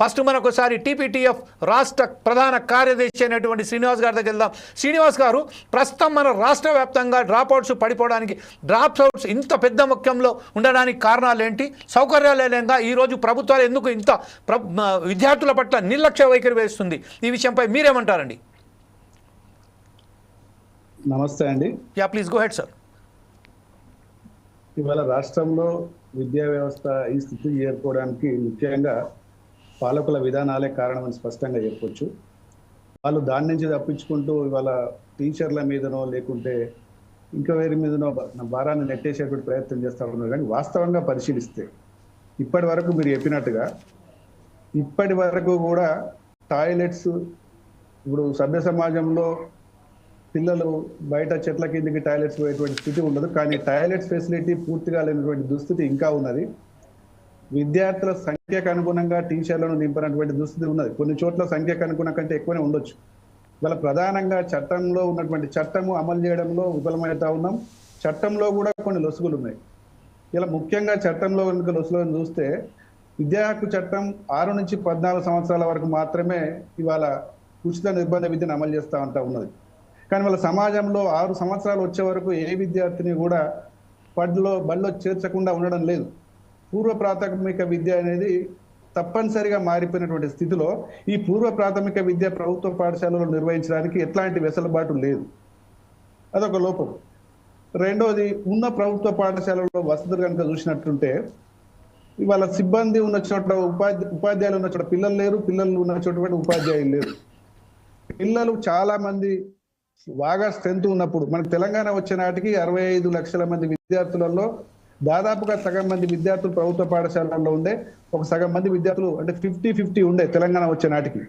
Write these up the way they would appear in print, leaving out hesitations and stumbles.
First మనకొకసారి TPTF రాష్ట్ర ప్రధాన కార్యదర్శి అయినటువంటి శ్రీనివాస్ గారి దగ్గర వెళ్దాం. శ్రీనివాస్ గారు, ప్రస్తుతం మన రాష్ట్ర వ్యాప్తంగా డ్రాప్అవుట్స్ పడిపోవడానికి, డ్రాప్అవుట్స్ ఇంత పెద్ద ముఖ్యంలో ఉండడానికి కారణాలు ఏంటి? సౌకర్యాలేనంగా ఈరోజు ప్రభుత్వాలు ఎందుకు ఇంత విద్యార్థుల పట్ల నిర్లక్ష్య వైఖరి వేస్తుంది? ఈ విషయంపై మీరేమంటారండి? నమస్తే అండి. Yeah, please go head sir. ఇవాళ రాష్ట్రంలో విద్యా వ్యవస్థ ఈ స్థితికి చేరుకోవడానికి ముఖ్యంగా పాలకుల విధానాలే కారణమని స్పష్టంగా చెప్పొచ్చు. వాళ్ళు దాని నుంచి తప్పించుకుంటూ ఇవాళ టీచర్ల మీదనో లేకుంటే ఇంకా వేరే మీదనో భారాన్ని నెట్టేసేటువంటి ప్రయత్నం చేస్తూ ఉన్నారు. కానీ వాస్తవంగా పరిశీలిస్తే ఇప్పటి వరకు మీరు చెప్పినట్టుగా ఇప్పటి వరకు కూడా టాయిలెట్స్, ఇప్పుడు సభ్య సమాజంలో పిల్లలు బయట చెట్ల కిందికి టాయిలెట్స్ పోయేటువంటి స్థితి ఉండదు. కానీ టాయిలెట్స్ ఫెసిలిటీ పూర్తిగా లేనటువంటి దుస్థితి ఇంకా ఉన్నది. విద్యార్థుల సంఖ్యకు అనుగుణంగా టీచర్లను నింపినటువంటి దుస్థితి ఉన్నది. కొన్ని చోట్ల సంఖ్యకు అనుగుణం కంటే ఎక్కువనే ఉండొచ్చు. ఇవాళ ప్రధానంగా చట్టంలో ఉన్నటువంటి చట్టము అమలు చేయడంలో విఫలమవుతా ఉన్నాం. చట్టంలో కూడా కొన్ని లొసుగులు ఉన్నాయి. ఇలా ముఖ్యంగా చట్టంలో కనుక లొసుగులను చూస్తే విద్యా హక్కు చట్టం 6 నుంచి 14 సంవత్సరాల వరకు మాత్రమే ఇవాళ ఉచిత నిర్బంధ విద్యను అమలు చేస్తూ ఉన్నది. కానీ వాళ్ళ సమాజంలో 6 సంవత్సరాలు వచ్చే వరకు ఏ విద్యార్థిని కూడా బడిలో చేర్చకుండా ఉండడం లేదు. పూర్వ ప్రాథమిక విద్య అనేది తప్పనిసరిగా మారిపోయినటువంటి స్థితిలో ఈ పూర్వ ప్రాథమిక విద్య ప్రభుత్వ పాఠశాలలో నిర్వహించడానికి ఎట్లాంటి వెసులుబాటు లేదు. అదొక లోపం. రెండోది, ఉన్న ప్రభుత్వ పాఠశాలలో వసతులు కనుక చూసినట్టుంటే ఇవాళ సిబ్బంది ఉన్న చోట ఉపాధ్యాయులు ఉన్న చోట పిల్లలు లేరు, పిల్లలు ఉన్న చోట ఉపాధ్యాయులు లేరు. పిల్లలు చాలా మంది బాగా స్ట్రెంత్ ఉన్నప్పుడు మనకు తెలంగాణ వచ్చే నాటికి 65 లక్షల మంది విద్యార్థులలో దాదాపుగా సగం మంది విద్యార్థులు ప్రభుత్వ పాఠశాలల్లో ఉండే, ఒక సగం మంది విద్యార్థులు అంటే 50-50 ఉండే తెలంగాణ వచ్చే నాటికి.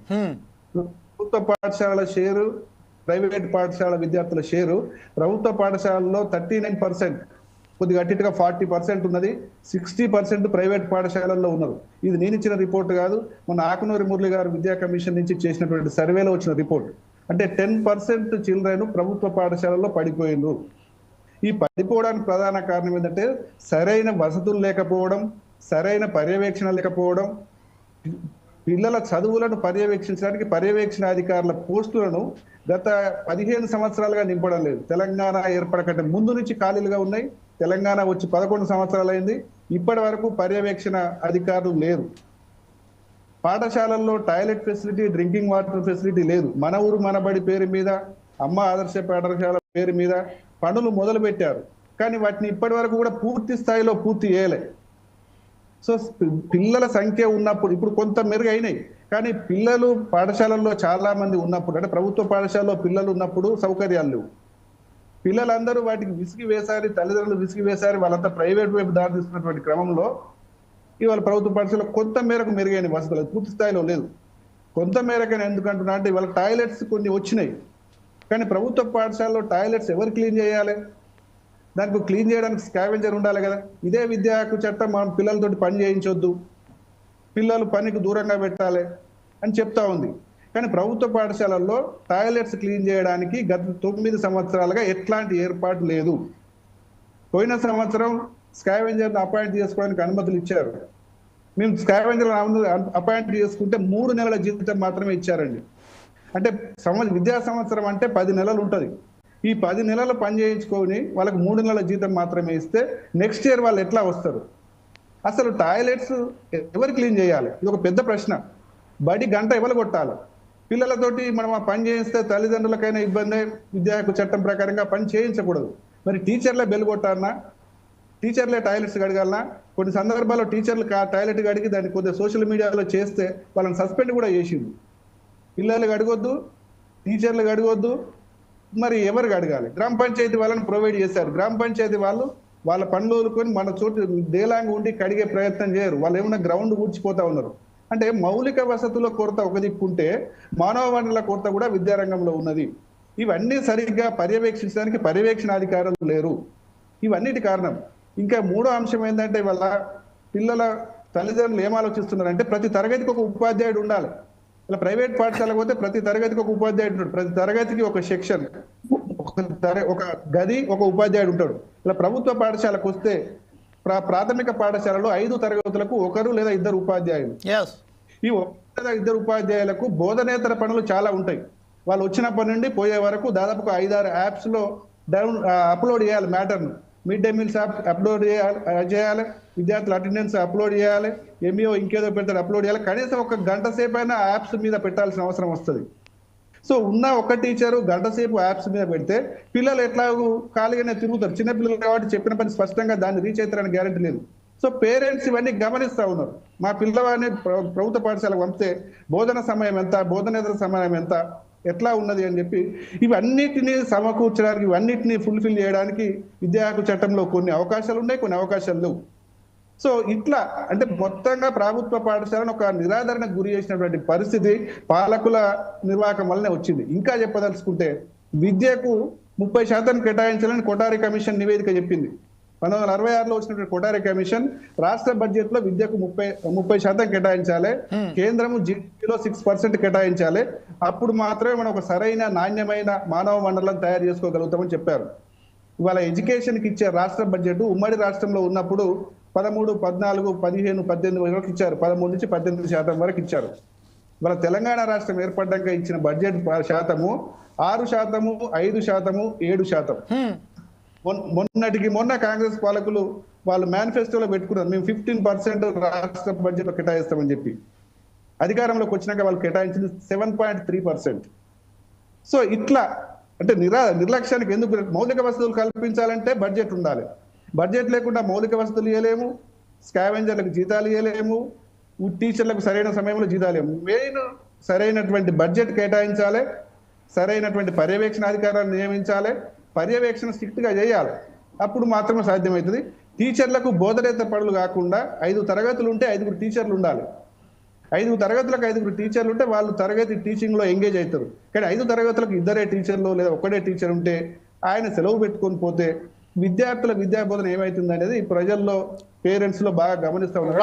ప్రభుత్వ పాఠశాలల షేరు, ప్రైవేట్ పాఠశాల విద్యార్థుల షేరు ప్రభుత్వ పాఠశాలలో 39%, కొద్దిగా అట్టిగా 40% ఉన్నది. 60% ప్రైవేట్ పాఠశాలల్లో ఉన్నారు. ఇది నేను ఇచ్చిన రిపోర్ట్ కాదు, మన ఆకునూరి మురళి గారు విద్యా కమిషన్ నుంచి చేసినటువంటి సర్వేలో వచ్చిన రిపోర్ట్. అంటే 10% చిల్డ్రన్ ప్రభుత్వ పాఠశాలలో పడిపోయిండ్రు. ఈ పడిపోవడానికి ప్రధాన కారణం ఏంటంటే సరైన వసతులు లేకపోవడం, సరైన పర్యవేక్షణ లేకపోవడం, పిల్లల చదువులను పర్యవేక్షించడానికి పర్యవేక్షణ అధికారుల పోస్టులను గత 15 సంవత్సరాలుగా నింపడం లేదు. తెలంగాణ ఏర్పడకంటే ముందు నుంచి ఖాళీలుగా ఉన్నాయి. తెలంగాణ వచ్చి 11 సంవత్సరాలు అయింది. ఇప్పటి వరకు పర్యవేక్షణ అధికారులు లేరు. పాఠశాలల్లో toilet facility, drinking water facility లేదు. మన ఊరు మనబడి పేరు మీద, అమ్మ ఆదర్శ పాఠశాల పేరు మీద పనులు మొదలు పెట్టారు. కానీ వాటిని ఇప్పటి వరకు కూడా పూర్తి స్థాయిలో పూర్తి చేయలే. సో పిల్లల సంఖ్య ఉన్నప్పుడు ఇప్పుడు కొంత మెరుగు అయినాయి. కానీ పిల్లలు పాఠశాలల్లో చాలా మంది ఉన్నప్పుడు, అంటే ప్రభుత్వ పాఠశాలలో పిల్లలు ఉన్నప్పుడు సౌకర్యాలు లేవు. పిల్లలందరూ వాటికి విసిగి వేశారు, తల్లిదండ్రులు విసిగి వేశారు. వాళ్ళంతా ప్రైవేట్ వైపు దారి తీస్తున్నటువంటి క్రమంలో ఇవాళ ప్రభుత్వ పాఠశాలలో కొంత మేరకు మెరుగైన వసతులు, పూర్తి స్థాయిలో లేదు. కొంత మేరకు ఎందుకంటున్నా అంటే ఇవాళ టాయిలెట్స్ కొన్ని వచ్చినాయి. కానీ ప్రభుత్వ పాఠశాలలో టాయిలెట్స్ ఎవరు క్లీన్ చేయాలి? దానికి క్లీన్ చేయడానికి స్కావెంజర్ ఉండాలి కదా. ఇదే విద్యా హక్కు చట్టం మనం పిల్లలతోటి పని చేయించొద్దు, పిల్లలు పనికి దూరంగా పెట్టాలి అని చెప్తా ఉంది. కానీ ప్రభుత్వ పాఠశాలల్లో టాయిలెట్స్ క్లీన్ చేయడానికి గత 9 సంవత్సరాలుగా ఎట్లాంటి ఏర్పాటు లేదు. పోయిన సంవత్సరం స్కావెంజర్ను అపాయింట్ చేసుకోవడానికి అనుమతులు ఇచ్చారు. మేము స్కావెంజర్ అపాయింట్ చేసుకుంటే 3 నెలల జీతం మాత్రమే ఇచ్చారండి. అంటే విద్యా సంవత్సరం అంటే 10 నెలలు ఉంటుంది. ఈ 10 నెలలు పని చేయించుకొని వాళ్ళకి 3 నెలల జీతం మాత్రమే ఇస్తే నెక్స్ట్ ఇయర్ వాళ్ళు ఎట్లా వస్తారు? అసలు టాయిలెట్స్ ఎవరు క్లీన్ చేయాలి? ఇది ఒక పెద్ద ప్రశ్న. బడి గంట ఎవరు కొట్టాలి? పిల్లలతోటి మనం ఆ పని చేయిస్తే తల్లిదండ్రులకైనా ఇబ్బంది. విద్యా హక్కు చట్టం ప్రకారంగా పని చేయించకూడదు. మరి టీచర్లే బెల్ కొట్టాలన్నా, టీచర్లే టాయిలెట్స్ కడగాలన్నా? కొన్ని సందర్భాల్లో టీచర్లు టాయిలెట్ కడిగి దాన్ని కొద్దిగా సోషల్ మీడియాలో చేస్తే వాళ్ళని సస్పెండ్ కూడా చేసింది. పిల్లలు అడగొద్దు, టీచర్లు అడగొద్దు, మరి ఎవరికి అడగాలి? గ్రామ పంచాయతీ వాళ్ళని ప్రొవైడ్ చేశారు. గ్రామ పంచాయతీ వాళ్ళు వాళ్ళ పనులు వదులుకొని మన చోటు దేలాంగా ఉండి కడిగే ప్రయత్నం చేయరు. వాళ్ళు ఏమన్నా గ్రౌండ్ ఊడ్చిపోతా ఉన్నారు. అంటే మౌలిక వసతుల కొరత ఒక దిక్కుంటే మానవ వనరుల కొరత కూడా విద్యారంగంలో ఉన్నది. ఇవన్నీ సరిగ్గా పర్యవేక్షించడానికి పర్యవేక్షణ అధికారులు లేరు. ఇవన్నిటి కారణం. ఇంకా మూడో అంశం ఏంటంటే వాళ్ళ పిల్లల తల్లిదండ్రులు ఏం ఆలోచిస్తున్నారంటే ప్రతి తరగతికి ఒక ఉపాధ్యాయుడు ఉండాలి. ఇలా ప్రైవేట్ పాఠశాలకు పోతే ప్రతి తరగతికి ఒక ఉపాధ్యాయుడు ఉంటాడు. ప్రతి తరగతికి ఒక సెక్షన్, ఒక గది, ఒక ఉపాధ్యాయుడు ఉంటాడు. ఇలా ప్రభుత్వ పాఠశాలకు వస్తే ప్రాథమిక పాఠశాలలో 5 తరగతులకు 1 లేదా 2 ఉపాధ్యాయులు. ఈ ఒకటి లేదా ఇద్దరు ఉపాధ్యాయులకు బోధనేతర పనులు చాలా ఉంటాయి. వాళ్ళు వచ్చినప్పటి నుండి పోయే వరకు దాదాపు 5-6 యాప్స్ లో అప్లోడ్ చేయాలి మ్యాటర్ను. మిడ్ డే మీల్స్ అప్లోడ్ చేయాలి, విద్యార్థుల అటెండెన్స్ అప్లోడ్ చేయాలి, ఎంఈఓ ఇంకేదో పెడతారు అప్లోడ్ చేయాలి. కనీసం ఒక గంట సేపు అయినా యాప్స్ మీద పెట్టాల్సిన అవసరం వస్తుంది. సో ఉన్న ఒక టీచరు గంట సేపు యాప్స్ మీద పెడితే పిల్లలు ఎట్లా ఖాళీగానే తిరుగుతారు. చిన్నపిల్లలు కాబట్టి చెప్పిన పని స్పష్టంగా దాన్ని రీచ్ అవుతారని గ్యారెంటీ లేదు. సో పేరెంట్స్ ఇవన్నీ గమనిస్తూ ఉన్నారు. మా పిల్లవాడిని ప్రభుత్వ పాఠశాలకు పంపితే బోధన సమయం ఎంత, బోధనేతర సమయం ఎంత, ఎట్లా ఉన్నది అని చెప్పి ఇవన్నిటిని సమకూర్చడానికి, ఇవన్నిటిని ఫుల్ఫిల్ చేయడానికి విద్యా హక్కు చట్టంలో కొన్ని అవకాశాలు ఉన్నాయి, కొన్ని అవకాశాలు లేవు. సో ఇట్లా అంటే మొత్తంగా ప్రభుత్వ పాఠశాలను ఒక నిరాదరణకు గురి చేసినటువంటి పరిస్థితి పాలకుల నిర్వాహకం వల్లనే వచ్చింది. ఇంకా చెప్పదలుచుకుంటే విద్యకు 30% కేటాయించాలని కొఠారి కమిషన్ నివేదిక చెప్పింది. 1966లో వచ్చినటువంటి కొఠారి కమిషన్ రాష్ట్ర బడ్జెట్ లో విద్యకు 30% కేటాయించాలి, కేంద్రము జీడీపీలో 6% కేటాయించాలి, అప్పుడు మాత్రమే మనం ఒక సరైన నాణ్యమైన మానవ వనరులను తయారు చేసుకోగలుగుతామని చెప్పారు. ఇవాళ ఎడ్యుకేషన్ కి ఇచ్చే రాష్ట్ర బడ్జెట్ ఉమ్మడి రాష్ట్రంలో ఉన్నప్పుడు 13, 14, 15, 18 వరకు ఇచ్చారు. 13 నుంచి 18% వరకు ఇచ్చారు. ఇవాళ తెలంగాణ రాష్ట్రం ఏర్పడ్డాక ఇచ్చిన బడ్జెట్ శాతము 6%, 5%, 7%. మొన్న కాంగ్రెస్ పాలకులు వాళ్ళు మేనిఫెస్టోలో పెట్టుకున్నారు, మేము 15% రాష్ట్ర బడ్జెట్ లో కేటాయిస్తామని చెప్పి. అధికారంలోకి వచ్చినాక వాళ్ళు కేటాయించింది 7.3%. సో ఇట్లా అంటే నిర్లక్ష్యానికి ఎందుకు? మౌలిక వసతులు కల్పించాలంటే బడ్జెట్ ఉండాలి. బడ్జెట్ లేకుండా మౌలిక వసతులు ఇవ్వలేము, స్కావెంజర్లకు జీతాలు ఇవ్వలేము, టీచర్లకు సరైన సమయంలో జీతాలు ఇవ్వలేము. మెయిన్ సరైనటువంటి బడ్జెట్ కేటాయించాలి, సరైనటువంటి పర్యవేక్షణ అధికారాలను నియమించాలి, పర్యవేక్షణ స్ట్రిక్ట్ గా చేయాలి. అప్పుడు మాత్రమే సాధ్యమవుతుంది. టీచర్లకు బోధనేతర పనులు కాకుండా 5 తరగతులు ఉంటే 5 టీచర్లు ఉండాలి. 5 తరగతులకు 5 టీచర్లు ఉంటే వాళ్ళు తరగతి టీచింగ్ లో ఎంగేజ్ అవుతారు. కానీ 5 తరగతులకు 2 టీచర్లు లేదా ఒకటే టీచర్ ఉంటే ఆయన సెలవు పెట్టుకొని పోతే విద్యార్థుల విద్యా బోధన ఏమైతుంది అనేది ప్రజల్లో, పేరెంట్స్ లో బాగా గమనిస్తూ ఉన్నారు.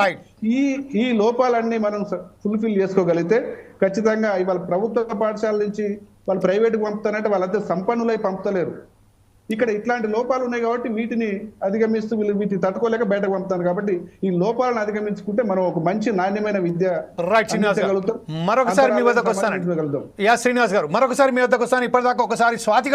ఈ లోపాలన్నీ మనం ఫుల్ఫిల్ చేసుకోగలిగితే ఖచ్చితంగా ఇవాళ ప్రభుత్వ పాఠశాల నుంచి వాళ్ళు ప్రైవేట్కి పంపుతారంటే వాళ్ళంతా సంపన్నులై పంపుతలేరు. ఇక్కడ ఇట్లాంటి లోపాలు ఉన్నాయి కాబట్టి వీటిని అధిగమిస్తూ వీటిని తట్టుకోలేక బయటకు పంపుతారు. కాబట్టి ఈ లోపాలను అధిగమించుకుంటే మనం ఒక మంచి నాణ్యమైన విద్య మరొకసారి మీ వద్దకు వస్తాను. శ్రీనివాస్ గారు, మరొకసారి మీ వద్దకు వస్తాను. ఇప్పటిదాకా ఒకసారి స్వాతి